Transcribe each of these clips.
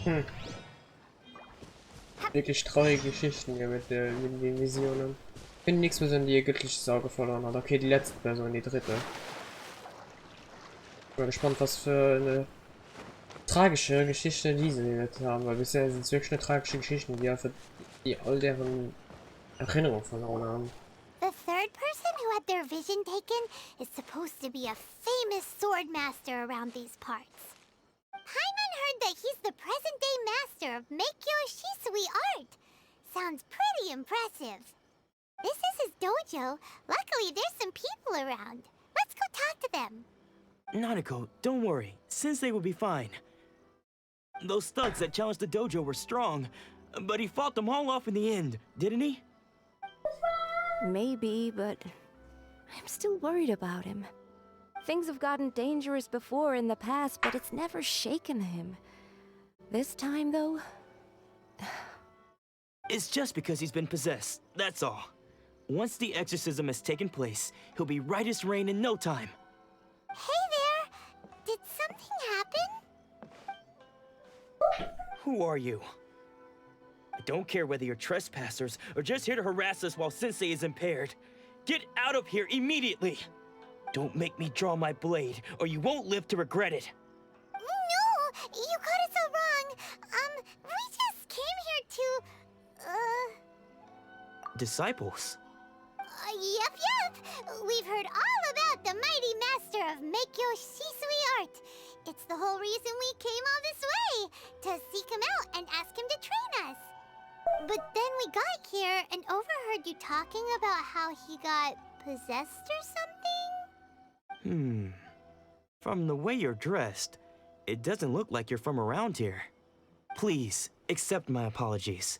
Hm. Wirklich traurige Geschichten hier mit den Visionen. Ich finde nichts Person, die ihr göttliches Auge verloren hat. Okay, die letzte Person, die dritte. Ich bin gespannt, was für eine tragische Geschichte diese jetzt haben, weil bisher sind es wirklich eine tragische Geschichten, die einfach die all deren Erinnerung verloren haben. The third person who had their vision taken is supposed to be a famous sword master around these parts. Paimon heard that he's the present-day master of BenQ Shisui art. Sounds pretty impressive. This is his dojo. Luckily, there's some people around. Let's go talk to them. Nanako, don't worry. Sensei will be fine. Those thugs that challenged the dojo were strong, but he fought them all off in the end, didn't he? Maybe, but I'm still worried about him. Things have gotten dangerous before in the past, but it's never shaken him. This time, though... It's just because he's been possessed, that's all. Once the exorcism has taken place, he'll be right as rain in no time. Hey there! Did something happen? Who are you? I don't care whether you're trespassers or just here to harass us while Sensei is impaired. Get out of here immediately! Don't make me draw my blade, or you won't live to regret it. No! You got it so wrong. We just came here to, Disciples? Yep. We've heard all about the mighty master of BenQ Shisui art. It's the whole reason we came all this way, to seek him out and ask him to train us. But then we got here and overheard you talking about how he got possessed or something? From the way you're dressed, it doesn't look like you're from around here. Please, accept my apologies.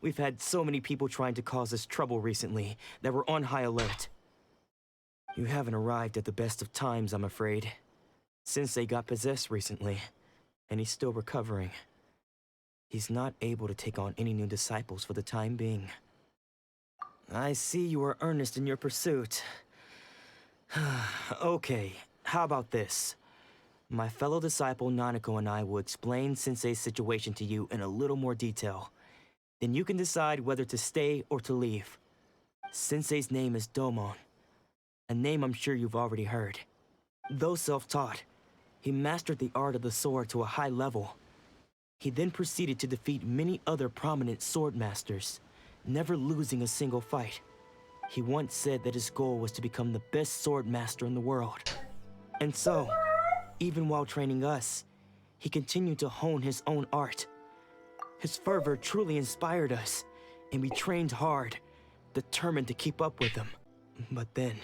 We've had so many people trying to cause us trouble recently that we're on high alert. You haven't arrived at the best of times, I'm afraid. Sensei got possessed recently, and he's still recovering. He's not able to take on any new disciples for the time being. I see you are earnest in your pursuit. Okay, how about this? My fellow disciple Nanako and I will explain Sensei's situation to you in a little more detail. Then you can decide whether to stay or to leave. Sensei's name is Domon, a name I'm sure you've already heard. Though self-taught, he mastered the art of the sword to a high level. He then proceeded to defeat many other prominent sword masters, never losing a single fight. He once said that his goal was to become the best sword master in the world. And so, even while training us, he continued to hone his own art. His fervor truly inspired us, and we trained hard, determined to keep up with him. But then...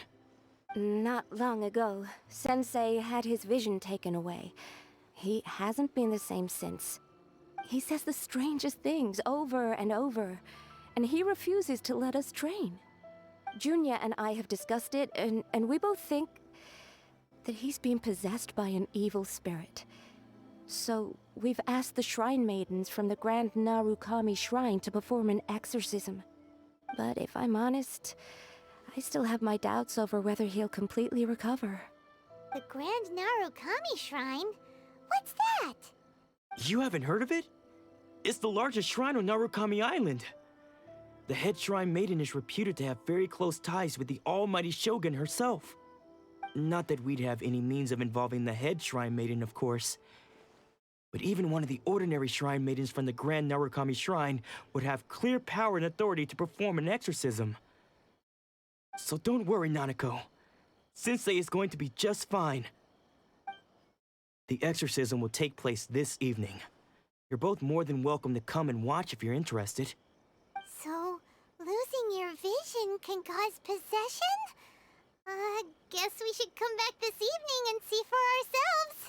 Not long ago, Sensei had his vision taken away. He hasn't been the same since. He says the strangest things over and over, and he refuses to let us train. Junya and I have discussed it, and we both think that he's been possessed by an evil spirit. So we've asked the shrine maidens from the Grand Narukami Shrine to perform an exorcism. But if I'm honest, I still have my doubts over whether he'll completely recover. The Grand Narukami Shrine? What's that? You haven't heard of it? It's the largest shrine on Narukami Island. The head shrine maiden is reputed to have very close ties with the almighty Shogun herself. Not that we'd have any means of involving the head shrine maiden, of course. But even one of the ordinary shrine maidens from the Grand Narukami Shrine would have clear power and authority to perform an exorcism. So don't worry, Nanako. Sensei is going to be just fine. The exorcism will take place this evening. You're both more than welcome to come and watch if you're interested. So, losing your vision can cause possession? Guess we should come back this evening and see for ourselves.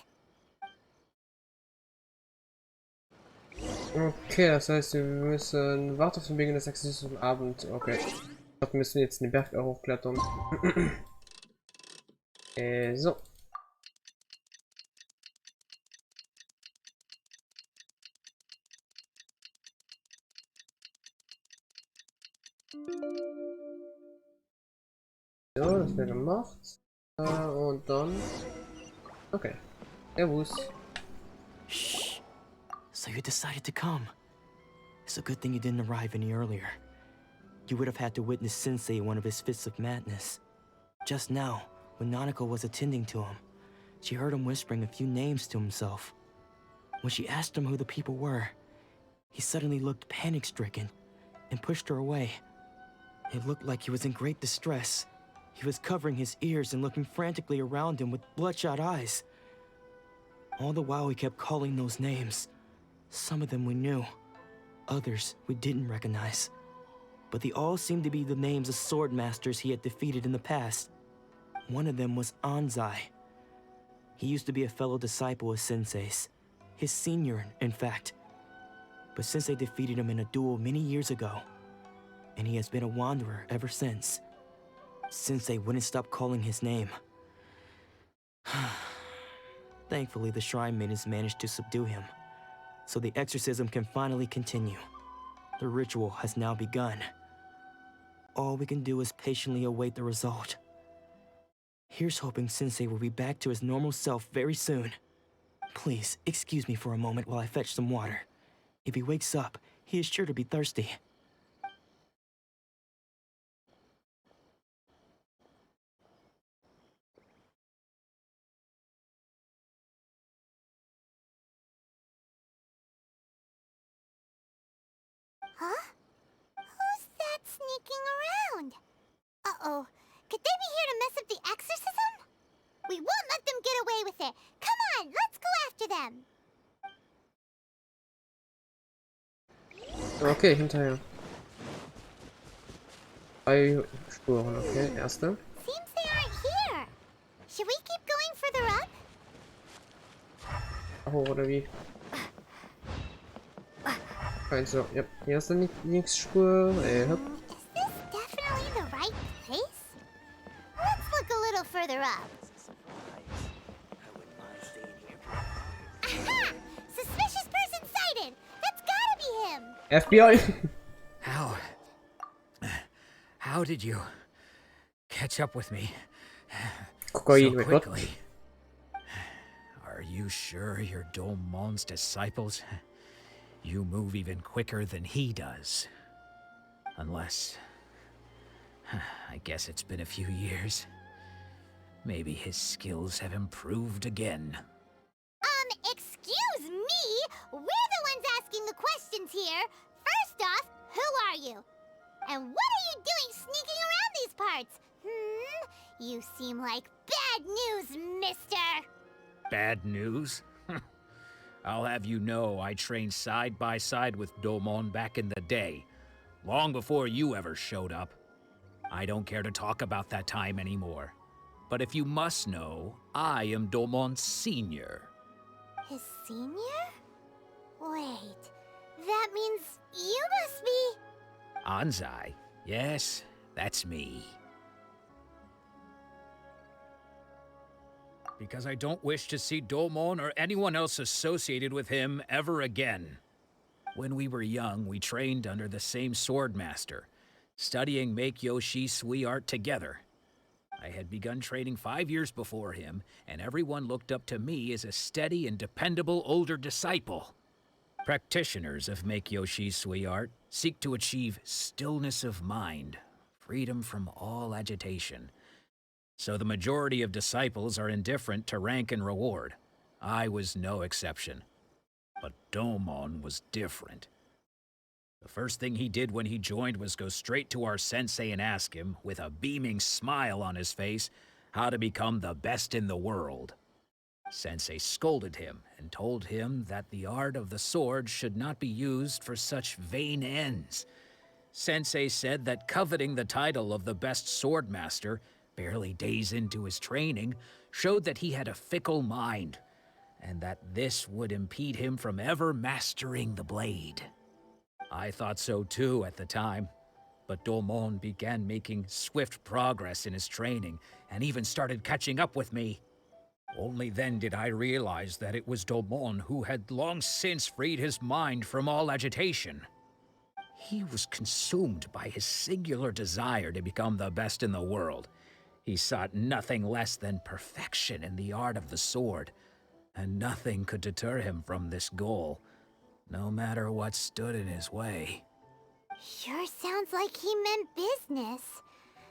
Okay, das heißt, wir müssen warten auf den Beginn des Exorzismus am Abend. Okay. Ich glaube, wir müssen jetzt den Berg hochklettern. So. So, das wäre gemacht. Und dann... Okay. Servus. So you decided to come. It's a good thing you didn't arrive any earlier. You would have had to witness Sensei in one of his fits of madness. Just now, when Nanako was attending to him, she heard him whispering a few names to himself. When she asked him who the people were, he suddenly looked panic-stricken and pushed her away. It looked like he was in great distress. He was covering his ears and looking frantically around him with bloodshot eyes. All the while he kept calling those names. Some of them we knew, others we didn't recognize. But they all seemed to be the names of sword masters he had defeated in the past. One of them was Anzai. He used to be a fellow disciple of Sensei's, his senior, in fact. But Sensei defeated him in a duel many years ago, and he has been a wanderer ever since. Sensei wouldn't stop calling his name. Thankfully, the shrine maidens managed to subdue him, so the exorcism can finally continue. The ritual has now begun. All we can do is patiently await the result. Here's hoping Sensei will be back to his normal self very soon. Please, excuse me for a moment while I fetch some water. If he wakes up, he is sure to be thirsty. Huh? Who's that sneaking around? Uh-oh. Could they be here to mess up the exorcism? We won't let them get away with it. Come on, let's go after them. Okay, hinterher. 3 Spuren, okay, erste. Seems they aren't here. Should we keep going further up? Hoch oder wie? Also, ja, die erste Linksspur. Is this definitely the right place? Let's look a little further up. Aha! Suspicious person sighted! That's gotta be him! FBI! How did you catch up with me Kokain, so mein Gott. quickly? Are you sure you're Domon's disciples? You move even quicker than he does. Unless... I guess it's been a few years. Maybe his skills have improved again. Excuse me? We're the ones asking the questions here. First off, who are you? And what are you doing sneaking around these parts? You seem like bad news, mister. Bad news? I'll have you know I trained side by side with Domon back in the day, long before you ever showed up. I don't care to talk about that time anymore. But if you must know, I am Domon's senior. His senior? Wait, that means you must be... Anzai? Yes, that's me. Because I don't wish to see Domon or anyone else associated with him ever again. When we were young, we trained under the same sword master, studying Make-Yoshi Sui art together. I had begun training 5 years before him, and everyone looked up to me as a steady and dependable older disciple. Practitioners of Make-Yoshi Sui art seek to achieve stillness of mind, freedom from all agitation. So the majority of disciples are indifferent to rank and reward. I was no exception. But Domon was different. The first thing he did when he joined was go straight to our sensei and ask him, with a beaming smile on his face, how to become the best in the world. Sensei scolded him and told him that the art of the sword should not be used for such vain ends. Sensei said that coveting the title of the best sword master, barely days into his training, showed that he had a fickle mind, and that this would impede him from ever mastering the blade. I thought so too at the time, but Domon began making swift progress in his training, and even started catching up with me. Only then did I realize that it was Domon who had long since freed his mind from all agitation. He was consumed by his singular desire to become the best in the world. He sought nothing less than perfection in the art of the sword, and nothing could deter him from this goal. no matter what stood in his way. Sure sounds like he meant business.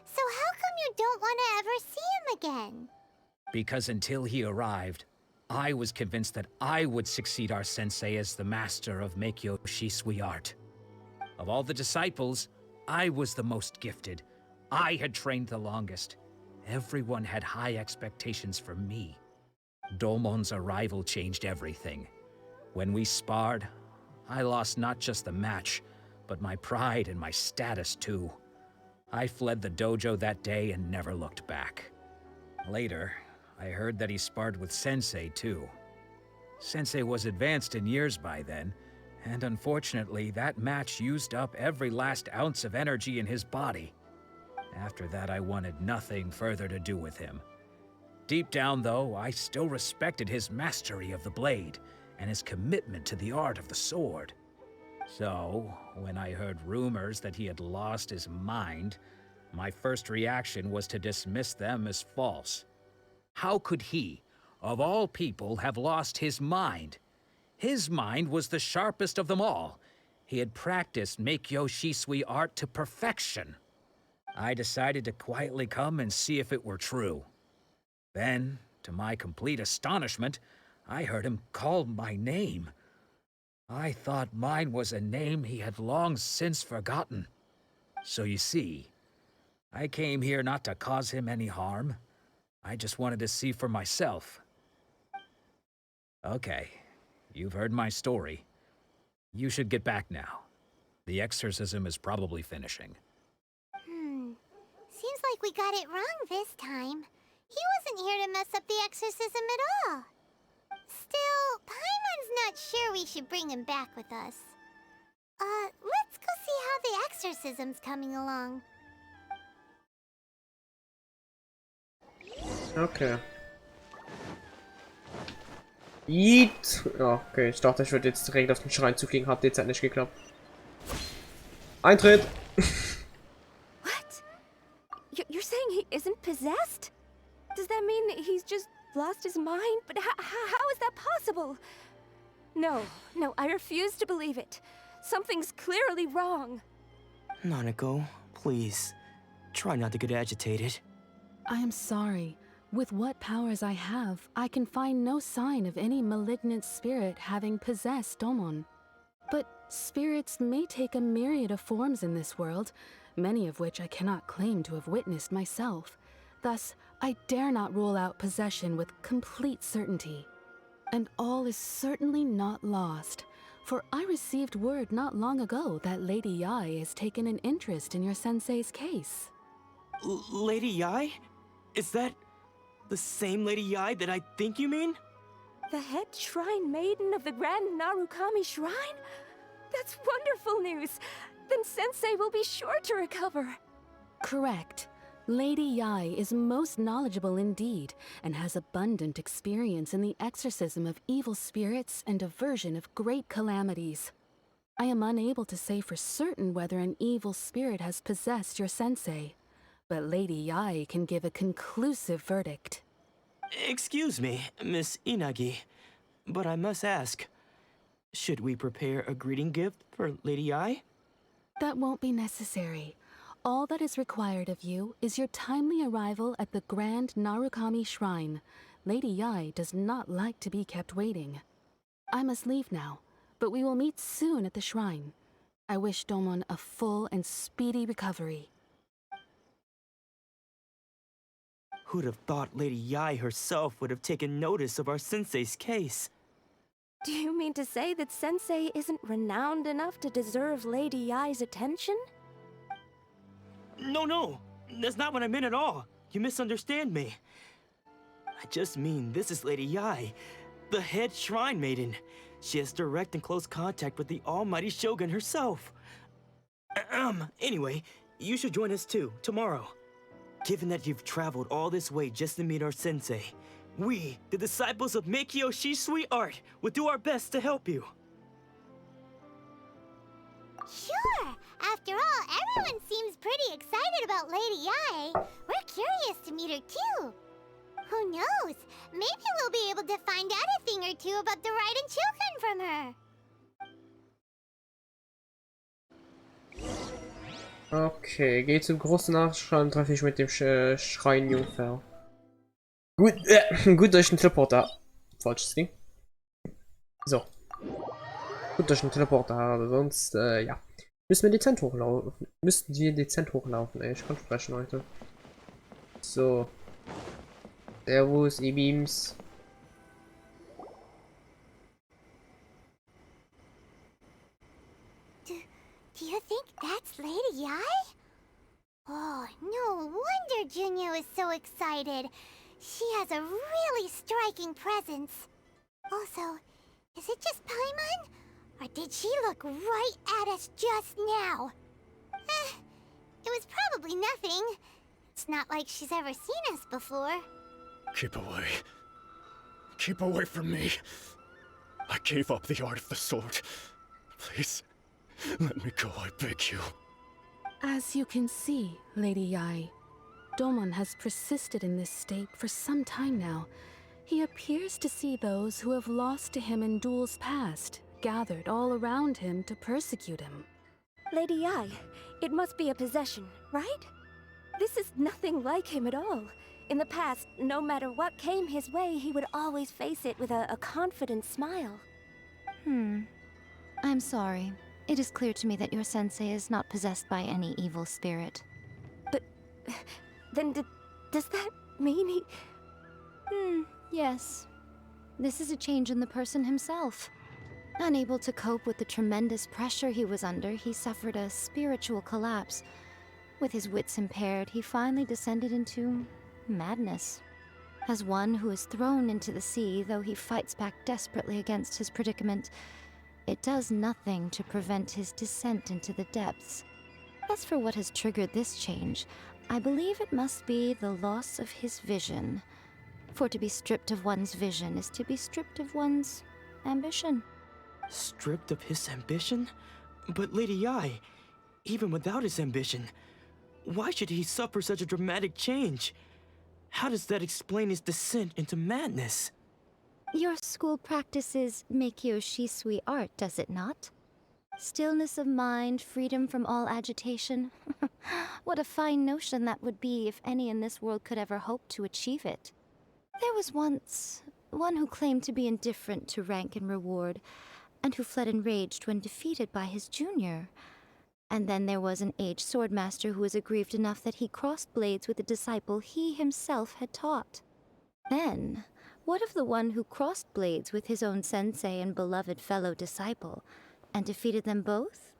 So how come you don't want to ever see him again? Because until he arrived, I was convinced that I would succeed our sensei as the master of Meikyo Shisui art. Of all the disciples, I was the most gifted. I had trained the longest. Everyone had high expectations for me. Domon's arrival changed everything. When we sparred, I lost not just the match, but my pride and my status too. I fled the dojo that day and never looked back. Later, I heard that he sparred with Sensei too. Sensei was advanced in years by then, and unfortunately that match used up every last ounce of energy in his body. After that, I wanted nothing further to do with him. Deep down though, I still respected his mastery of the blade and his commitment to the art of the sword. So, when I heard rumors that he had lost his mind, my first reaction was to dismiss them as false. How could he, of all people, have lost his mind? His mind was the sharpest of them all. He had practiced Meikyo Shisui art to perfection. I decided to quietly come and see if it were true. Then, to my complete astonishment, I heard him call my name. I thought mine was a name he had long since forgotten. So you see, I came here not to cause him any harm. I just wanted to see for myself. Okay, you've heard my story. You should get back now. The exorcism is probably finishing. Seems like we got it wrong this time. He wasn't here to mess up the exorcism at all. Still, Paimon's not sure we should bring him back with us. Let's go see how the exorcism's coming along. Okay. Yeet! Ja, okay, ich dachte, ich würde jetzt direkt auf den Schrein zufliegen, hat jetzt nicht geklappt. Eintritt! What? You're saying he isn't possessed? Does that mean he's just lost his mind? But how is that possible? No, I refuse to believe it. Something's clearly wrong. Nanako, please, try not to get agitated. I am sorry. With what powers I have, I can find no sign of any malignant spirit having possessed Domon. But spirits may take a myriad of forms in this world, many of which I cannot claim to have witnessed myself. Thus, I dare not rule out possession with complete certainty. And all is certainly not lost, for I received word not long ago that Lady Yai has taken an interest in your sensei's case. Lady Yai? Is that the same Lady Yai that I think you mean? The head shrine maiden of the Grand Narukami Shrine? That's wonderful news! Then Sensei will be sure to recover. Correct. Lady Yai is most knowledgeable indeed, and has abundant experience in the exorcism of evil spirits and aversion of great calamities. I am unable to say for certain whether an evil spirit has possessed your sensei, but Lady Yai can give a conclusive verdict. Excuse me, Miss Inagi, but I must ask, should we prepare a greeting gift for Lady Yai? That won't be necessary. All that is required of you is your timely arrival at the Grand Narukami Shrine. Lady Yai does not like to be kept waiting. I must leave now, but we will meet soon at the shrine. I wish Domon a full and speedy recovery. Who'd have thought Lady Yai herself would have taken notice of our sensei's case? Do you mean to say that Sensei isn't renowned enough to deserve Lady Yai's attention? No, that's not what I meant at all. You misunderstand me. I just mean this is Lady Yai, the head shrine maiden. She has direct and close contact with the almighty Shogun herself. Anyway, you should join us too, tomorrow. Given that you've traveled all this way just to meet our sensei, we, the disciples of Meikyo Shisui art, will do our best to help you. Sure! After all, everyone seems pretty excited about Lady Yai. We're curious to meet her too. Who knows? Maybe we'll be able to find out a thing or two about the Ryzen Shogun from her. Okay, geh zum großen Nachschreiben, treffe ich mit dem Schrein Jungfer. Gut, gut durch den Teleporter. Falsches Ding. So. Gut durch den Teleporter, aber sonst, ja. Müssen wir dezent hochlaufen. Müssten wir dezent hochlaufen, ey. Ich kann sprechen heute. So. Servus, E-Beams. Do you think that's Lady Yai? Oh, no wonder Junior is so excited. She has a really striking presence. Also, is it just Paimon? Or did she look right at us just now? It was probably nothing. It's not like she's ever seen us before. Keep away. Keep away from me. I gave up the art of the sword. Please, let me go, I beg you. As you can see, Lady Yai, Domon has persisted in this state for some time now. He appears to see those who have lost to him in duels past, gathered all around him to persecute him. Lady Yai, it must be a possession, right? This is nothing like him at all. In the past, no matter what came his way, he would always face it with a confident smile. I'm sorry. It is clear to me that your sensei is not possessed by any evil spirit. But then does that mean he... Yes. This is a change in the person himself. Unable to cope with the tremendous pressure he was under, he suffered a spiritual collapse. With his wits impaired, he finally descended into madness. As one who is thrown into the sea, though he fights back desperately against his predicament, it does nothing to prevent his descent into the depths. As for what has triggered this change, I believe it must be the loss of his vision. For to be stripped of one's vision is to be stripped of one's ambition. Stripped of his ambition? But Lady Yai, even without his ambition, why should he suffer such a dramatic change? How does that explain his descent into madness? Your school practices Meikyo Shisui art, does it not? Stillness of mind, freedom from all agitation. What a fine notion that would be if any in this world could ever hope to achieve it. There was once one who claimed to be indifferent to rank and reward, and who fled enraged when defeated by his junior. And then there was an aged swordmaster who was aggrieved enough that he crossed blades with a disciple he himself had taught. Then, what of the one who crossed blades with his own sensei and beloved fellow disciple, and defeated them both?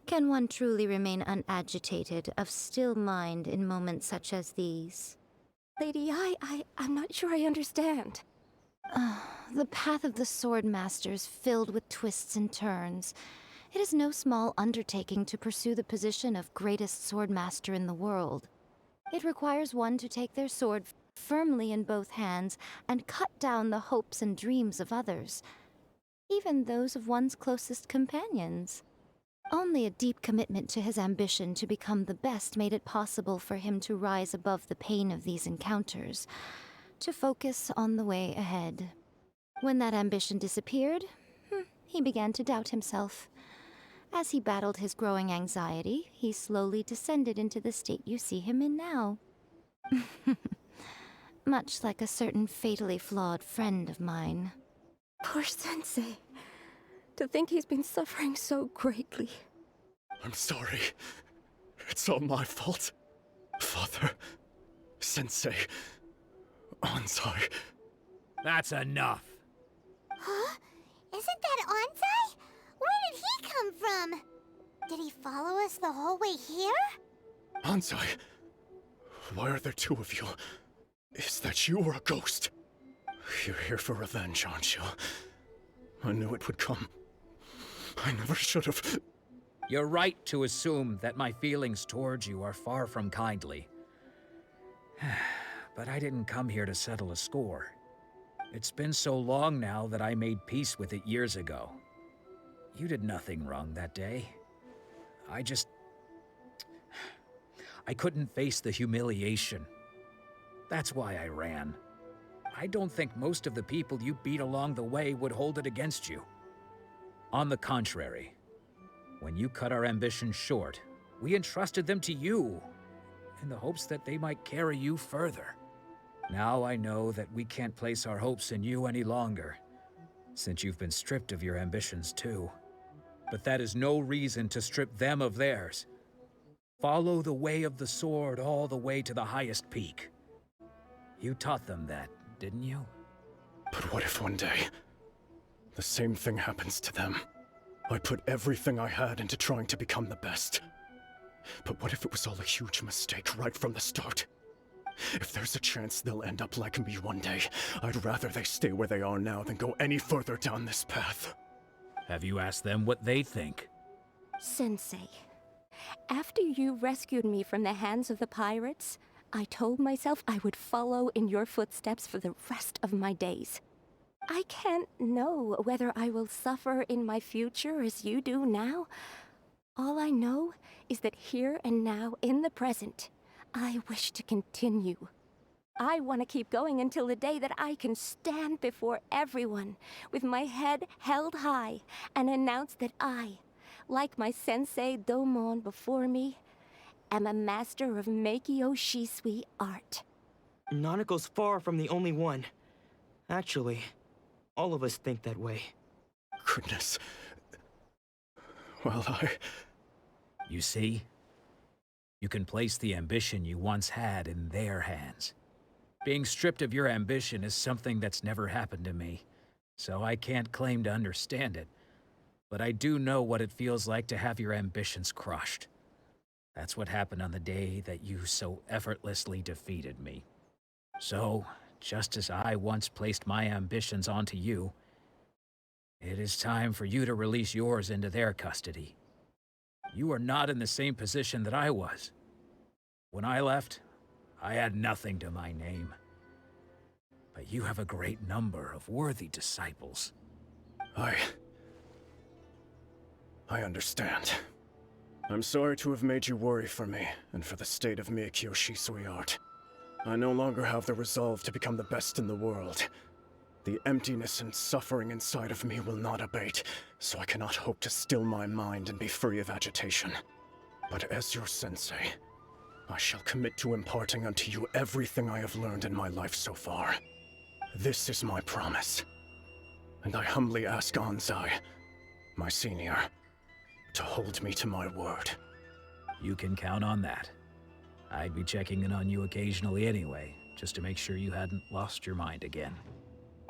Can one truly unagitated unagitated, of still mind in moments such as these? Lady Yai, I'm not sure I understand. The path of the swordmaster is filled with twists and turns. It is no small undertaking to pursue the position of greatest swordmaster in the world. It requires one to take their sword firmly in both hands and cut down the hopes and dreams of others, even those of one's closest companions. Only a deep commitment to his ambition to become the best made it possible for him to rise above the pain of these encounters, to focus on the way ahead. When that ambition disappeared, he began to doubt himself. As he battled his growing anxiety, he slowly descended into the state you see him in now. Much like a certain fatally flawed friend of mine. Poor Sensei. To think he's been suffering so greatly. I'm sorry. It's all my fault. Father, Sensei, Ansai. That's enough. Huh? Isn't that Ansai? Where did he come from? Did he follow us the whole way here? Ansai, why are there two of you? Is that you or a ghost? You're here for revenge, aren't you? I knew it would come. I never should have. You're right to assume that my feelings towards you are far from kindly. But I didn't come here to settle a score. It's been so long now that I made peace with it years ago. You did nothing wrong that day. I couldn't face the humiliation. That's why I ran. I don't think most of the people you beat along the way would hold it against you. On the contrary, When you cut our ambitions short, we entrusted them to you, in the hopes that they might carry you further. Now I know that we can't place our hopes in you any longer, since you've been stripped of your ambitions too. But that is no reason to strip them of theirs. Follow the way of the sword all the way to the highest peak. You taught them that, didn't you? But what if one day, the same thing happens to them? I put everything I had into trying to become the best. But what if it was all a huge mistake right from the start? If there's a chance they'll end up like me one day, I'd rather they stay where they are now than go any further down this path. Have you asked them what they think? Sensei, after you rescued me from the hands of the pirates, I told myself I would follow in your footsteps for the rest of my days. I can't know whether I will suffer in my future as you do now. All I know is that here and now, in the present, I wish to continue. I want to keep going until the day that I can stand before everyone with my head held high and announce that I, like my sensei Domon before me, am a master of Meikyo Shisui art. Nanako's far from the only one. Actually, all of us think that way. Goodness. Well, You see? You can place the ambition you once had in their hands. Being stripped of your ambition is something that's never happened to me, so I can't claim to understand it. But I do know what it feels like to have your ambitions crushed. That's what happened on the day that you so effortlessly defeated me. So, just as I once placed my ambitions onto you, it is time for you to release yours into their custody. You are not in the same position that I was. When I left, I had nothing to my name. But you have a great number of worthy disciples. I understand. I'm sorry to have made you worry for me, and for the state of Meikyo Shisui art. I no longer have the resolve to become the best in the world. The emptiness and suffering inside of me will not abate, so I cannot hope to still my mind and be free of agitation. But as your sensei, I shall commit to imparting unto you everything I have learned in my life so far. This is my promise. And I humbly ask Anzai, my senior, to hold me to my word. You can count on that. I'd be checking in on you occasionally anyway, just to make sure you hadn't lost your mind again.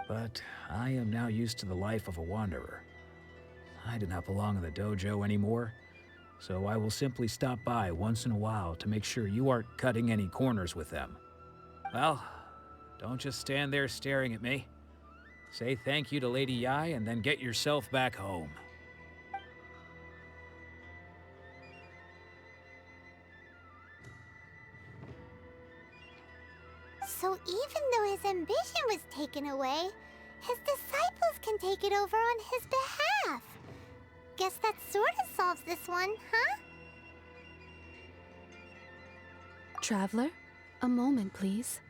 But I am now used to the life of a wanderer. I do not belong in the dojo anymore, so I will simply stop by once in a while to make sure you aren't cutting any corners with them. Well, don't just stand there staring at me. Say thank you to Lady Yai and then get yourself back home. So even though his ambition was taken away, his disciples can take it over on his behalf. Guess that sort of solves this one, huh? Traveler, a moment, please.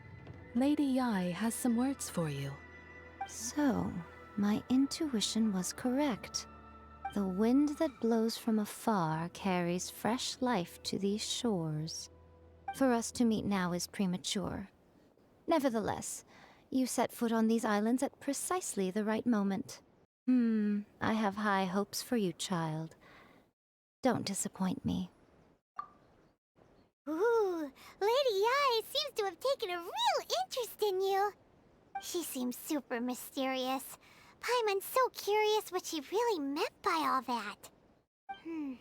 Lady Yai has some words for you. So, my intuition was correct. The wind that blows from afar carries fresh life to these shores. For us to meet now is premature. Nevertheless, you set foot on these islands at precisely the right moment. I have high hopes for you, child. Don't disappoint me. Ooh, Lady Yai seems to have taken a real interest in you. She seems super mysterious. Paimon's so curious what she really meant by all that. We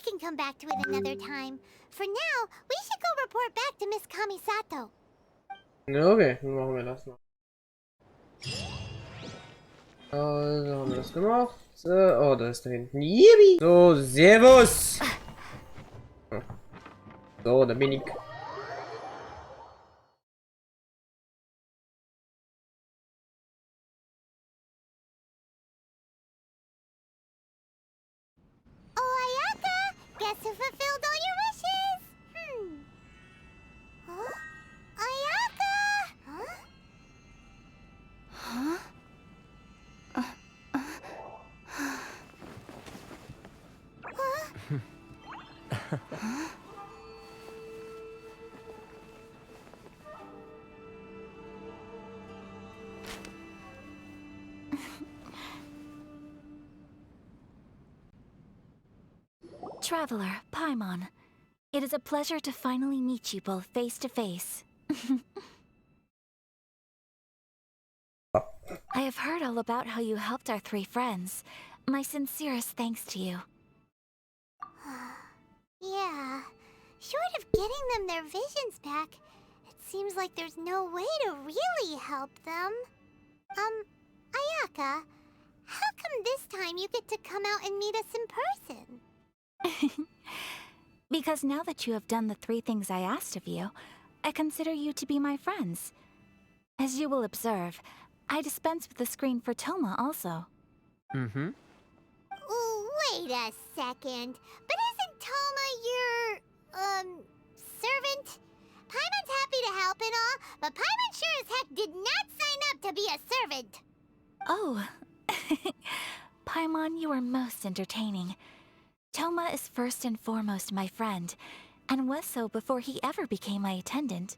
can come back to it another time. For now, we should go report back to Miss Kamisato. Okay, dann machen wir das noch. Also haben wir das gemacht. Oh, da ist da hinten. Yippie! So, Servus! So, da bin ich. Oh, Ayaka! Guess who fulfilled all your wishes? Huh? Ayaka! Huh? Huh? Traveler, Paimon. It is a pleasure to finally meet you both face to face. I have heard all about how you helped our three friends. My sincerest thanks to you. Yeah. Short of getting them their visions back, it seems like there's no way to really help them. Ayaka, how come this time you get to come out and meet us in person? Because now that you have done the 3 things I asked of you, I consider you to be my friends. As you will observe, I dispense with the screen for Toma also. Mm-hmm. Wait a second. But isn't Toma your, servant? Paimon's happy to help and all, but Paimon sure as heck did not sign up to be a servant. Oh. Paimon, you are most entertaining. Toma is first and foremost my friend, and was so before he ever became my attendant.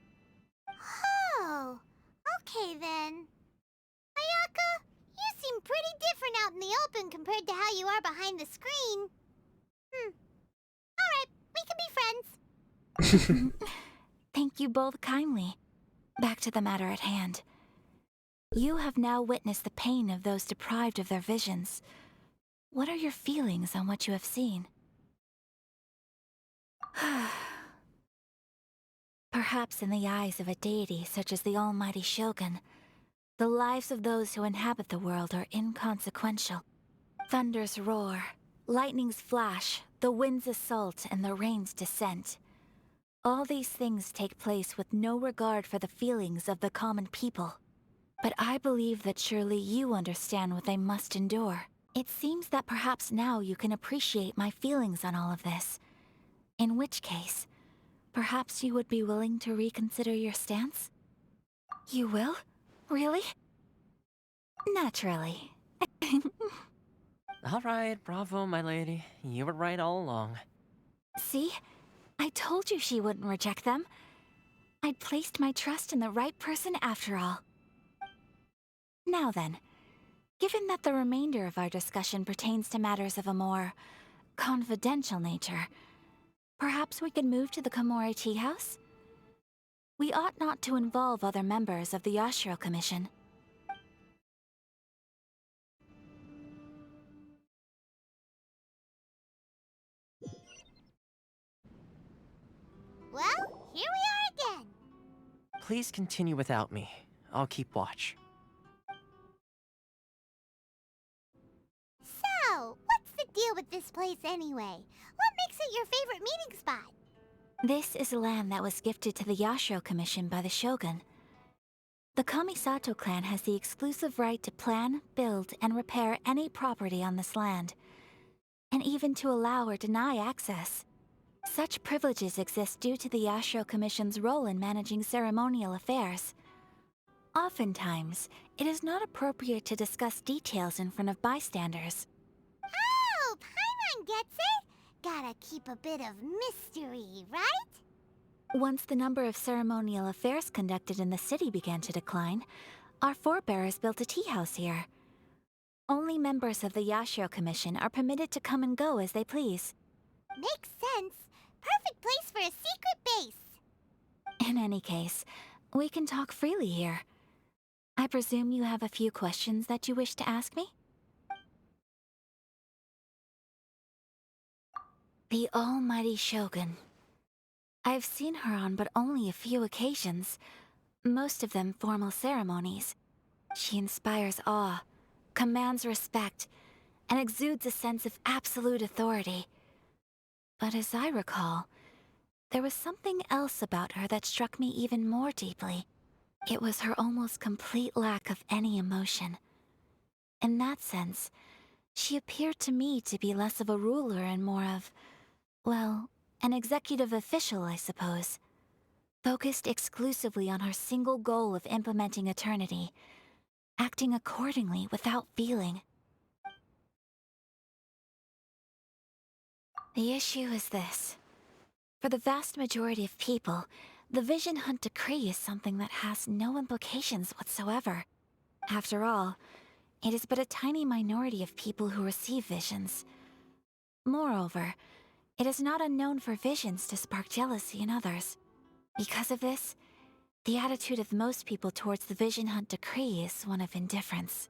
Oh, okay then. Ayaka, you seem pretty different out in the open compared to how you are behind the screen. Alright, we can be friends. Thank you both kindly. Back to the matter at hand. You have now witnessed the pain of those deprived of their visions. What are your feelings on what you have seen? Perhaps in the eyes of a deity such as the almighty Shogun, the lives of those who inhabit the world are inconsequential. Thunders roar, lightnings flash, the winds assault, and the rains descent. All these things take place with no regard for the feelings of the common people. But I believe that surely you understand what they must endure. It seems that perhaps now you can appreciate my feelings on all of this. In which case, perhaps you would be willing to reconsider your stance? You will? Really? Naturally. Alright, bravo, my lady. You were right all along. See? I told you she wouldn't reject them. I'd placed my trust in the right person after all. Now then, given that the remainder of our discussion pertains to matters of a more confidential nature, perhaps we could move to the Komori Tea House? We ought not to involve other members of the Yashiro Commission. Well, here we are again. Please continue without me. I'll keep watch. So, what's the deal with this place anyway? What makes it your favorite meeting spot? This is land that was gifted to the Yashiro Commission by the Shogun. The Kamisato clan has the exclusive right to plan, build, and repair any property on this land, and even to allow or deny access. Such privileges exist due to the Yashiro Commission's role in managing ceremonial affairs. Oftentimes, it is not appropriate to discuss details in front of bystanders. Oh, Paimon gets it. Gotta keep a bit of mystery, right? Once the number of ceremonial affairs conducted in the city began to decline, our forebears built a tea house here. Only members of the Yashiro Commission are permitted to come and go as they please. Makes sense. Perfect place for a secret base. In any case, we can talk freely here. I presume you have a few questions that you wish to ask me? The almighty Shogun. I've seen her on but only a few occasions, most of them formal ceremonies. She inspires awe, commands respect, and exudes a sense of absolute authority. But as I recall, there was something else about her that struck me even more deeply. It was her almost complete lack of any emotion. In that sense, she appeared to me to be less of a ruler and more of, well, an executive official, I suppose. Focused exclusively on her single goal of implementing eternity, acting accordingly without feeling. The issue is this. For the vast majority of people, the Vision Hunt Decree is something that has no implications whatsoever. After all, it is but a tiny minority of people who receive visions. Moreover, it is not unknown for visions to spark jealousy in others. Because of this, the attitude of most people towards the Vision Hunt Decree is one of indifference.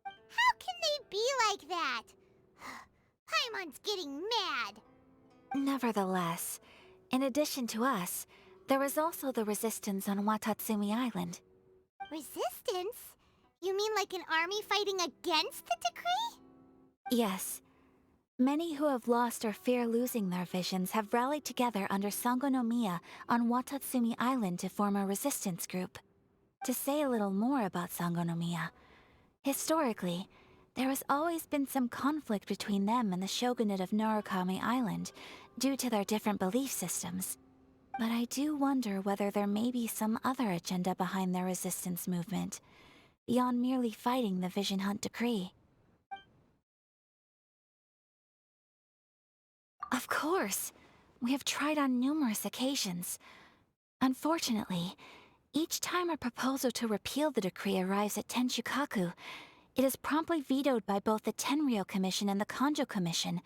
How can they be like that? Paimon's getting mad. Nevertheless, in addition to us, there is also the resistance on Watatsumi Island. Resistance? You mean like an army fighting against the decree? Yes. Many who have lost or fear losing their visions have rallied together under Sangonomiya on Watatsumi Island to form a resistance group. To say a little more about Sangonomiya, historically, there has always been some conflict between them and the shogunate of Narukami Island due to their different belief systems. But I do wonder whether there may be some other agenda behind their resistance movement, beyond merely fighting the Vision Hunt Decree. Of course! We have tried on numerous occasions. Unfortunately, each time a proposal to repeal the decree arrives at Tenshukaku, it is promptly vetoed by both the Tenryou Commission and the Kanjo Commission,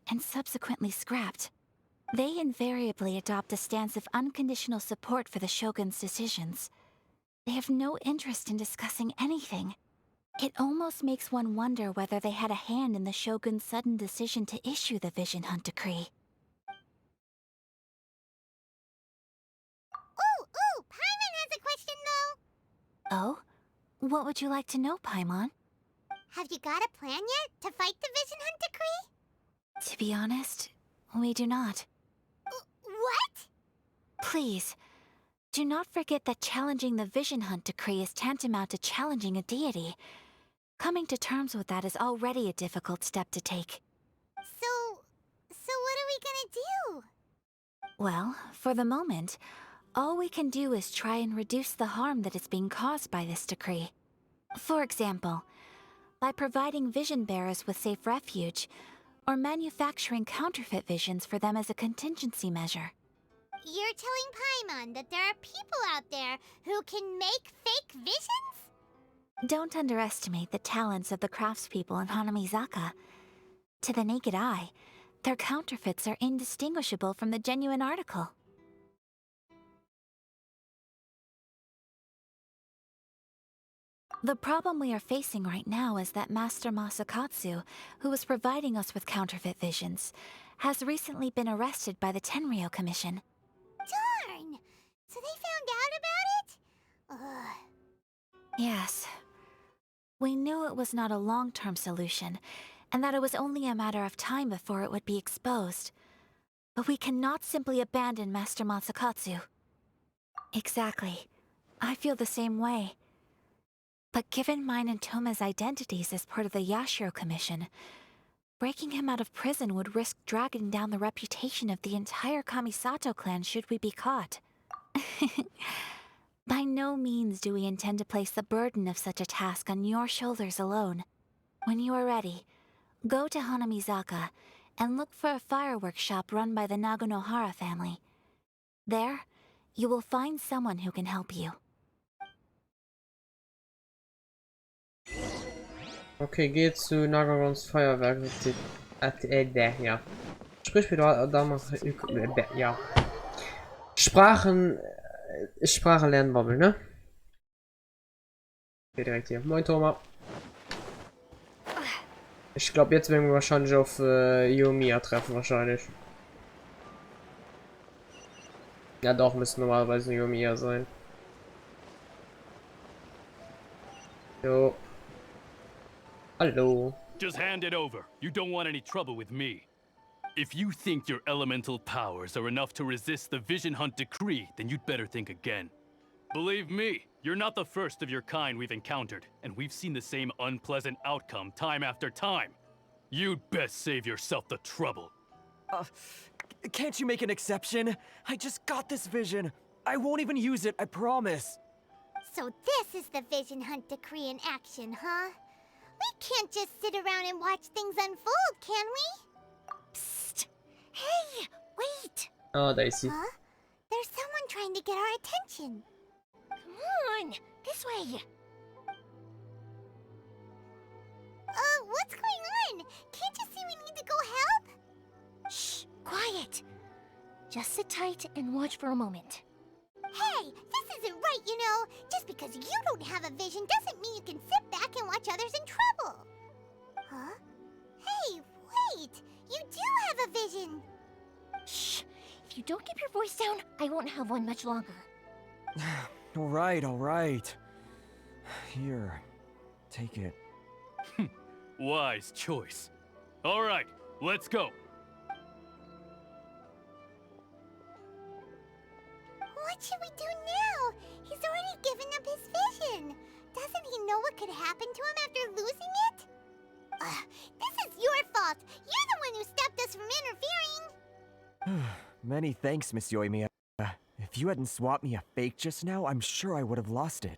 and subsequently scrapped. They invariably adopt a stance of unconditional support for the Shogun's decisions. They have no interest in discussing anything. It almost makes one wonder whether they had a hand in the Shogun's sudden decision to issue the Vision Hunt Decree. Ooh, Paimon has a question though. Oh? What would you like to know, Paimon? Have you got a plan yet to fight the Vision Hunt Decree? To be honest, we do not. What? Please, do not forget that challenging the Vision Hunt Decree is tantamount to challenging a deity. Coming to terms with that is already a difficult step to take. So what are we gonna do? Well, for the moment, all we can do is try and reduce the harm that is being caused by this decree. For example, by providing vision bearers with safe refuge, or manufacturing counterfeit visions for them as a contingency measure. You're telling Paimon that there are people out there who can make fake visions? Don't underestimate the talents of the craftspeople in Hanamizaka. To the naked eye, their counterfeits are indistinguishable from the genuine article. The problem we are facing right now is that Master Masakatsu, who was providing us with counterfeit visions, has recently been arrested by the Tenryou Commission. Darn! So they found out about it? Ugh. Yes. We knew it was not a long-term solution, and that it was only a matter of time before it would be exposed. But we cannot simply abandon Master Masakatsu. Exactly. I feel the same way. But given mine and Toma's identities as part of the Yashiro Commission, breaking him out of prison would risk dragging down the reputation of the entire Kamisato clan should we be caught. By no means do we intend to place the burden of such a task on your shoulders alone. When you are ready, go to Hanamizaka and look for a fireworks shop run by the Naganohara family. There, you will find someone who can help you. Okay, geht zu Nagarons Feuerwerk. Ja. Sprich bitte da mal. Ja. Sprachen lernen Bubble, ne? Okay, direkt hier. Moin Thomas. Ich glaube, jetzt werden wir wahrscheinlich auf Yomiya treffen, wahrscheinlich. Ja doch, müsste normalerweise Yomiya sein. Jo. Hallo. Just hand it over. You don't want any trouble with me. If you think your elemental powers are enough to resist the Vision Hunt Decree, then you'd better think again. Believe me, you're not the first of your kind we've encountered, and we've seen the same unpleasant outcome time after time. You'd best save yourself the trouble. Can't you make an exception? I just got this vision. I won't even use it, I promise. So this is the Vision Hunt Decree in action, huh? We can't just sit around and watch things unfold, can we? Psst! Hey, wait! Oh, Daisy. Huh? There's someone trying to get our attention. Come on, this way. What's going on? Can't you see we need to go help? Shh, quiet. Just sit tight and watch for a moment. Hey, this isn't right, you know. Just because you don't have a vision doesn't mean you can sit back and watch others in trouble. Huh? Hey, wait! You do have a vision! Shh. If you don't keep your voice down, I won't have one much longer. All right. Here, take it. Wise choice. All right, let's go. What should we do now? He's already given up his vision. Doesn't he know what could happen to him after losing it? This is your fault. You're the one who stopped us from interfering. Many thanks, Miss Yoimiya. If you hadn't swapped me a fake just now, I'm sure I would have lost it.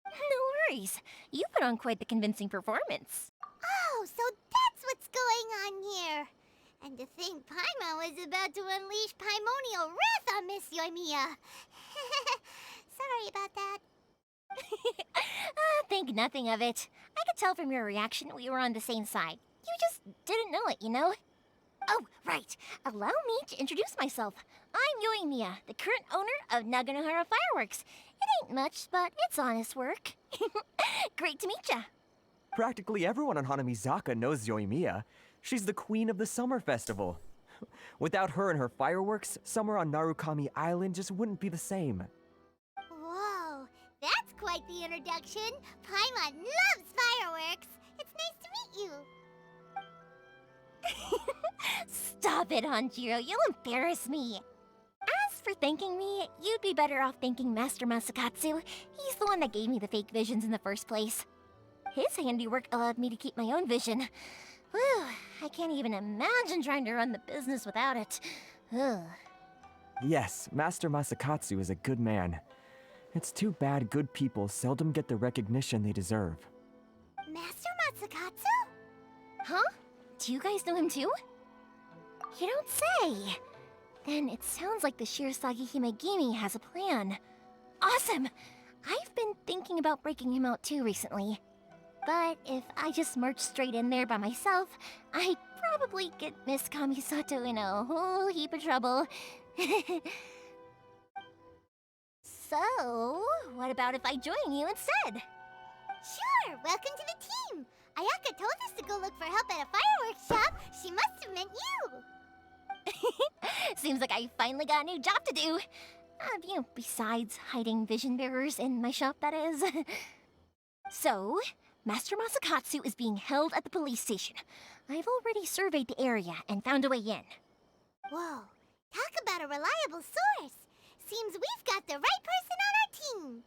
No worries. You put on quite the convincing performance. Oh, so that's what's going on here. And to think Paimon was about to unleash Paimonial wrath on Miss Yoimiya. Sorry about that. Think nothing of it. I could tell from your reaction we were on the same side. You just didn't know it, you know? Oh, right. Allow me to introduce myself. I'm Yoimiya, the current owner of Naganohara Fireworks. It ain't much, but it's honest work. Great to meet ya. Practically everyone on Hanamizaka knows Yoimiya. She's the queen of the summer festival. Without her and her fireworks, summer on Narukami Island just wouldn't be the same. Whoa, that's quite the introduction. Paimon loves fireworks. It's nice to meet you. Stop it, Hanjiro. You'll embarrass me. As for thanking me, you'd be better off thanking Master Masakatsu. He's the one that gave me the fake visions in the first place. His handiwork allowed me to keep my own vision. Whew, I can't even imagine trying to run the business without it. Ugh. Yes, Master Masakatsu is a good man. It's too bad good people seldom get the recognition they deserve. Master Matsukatsu? Huh? Do you guys know him too? You don't say. Then it sounds like the Shirsagi Himegimi has a plan. Awesome! I've been thinking about breaking him out too recently. But if I just marched straight in there by myself, I'd probably get Miss Kamisato in a whole heap of trouble. So, what about if I join you instead? Sure, welcome to the team. Ayaka told us to go look for help at a fireworks shop. She must have meant you. Seems like I finally got a new job to do. Besides hiding vision bearers in my shop, that is. So, Master Masakatsu is being held at the police station. I've already surveyed the area and found a way in. Whoa, talk about a reliable source. Seems we've got the right person on our team.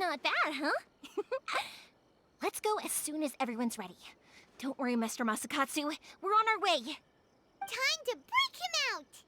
Not bad, huh? Let's go as soon as everyone's ready. Don't worry, Master Masakatsu. We're on our way. Time to break him out!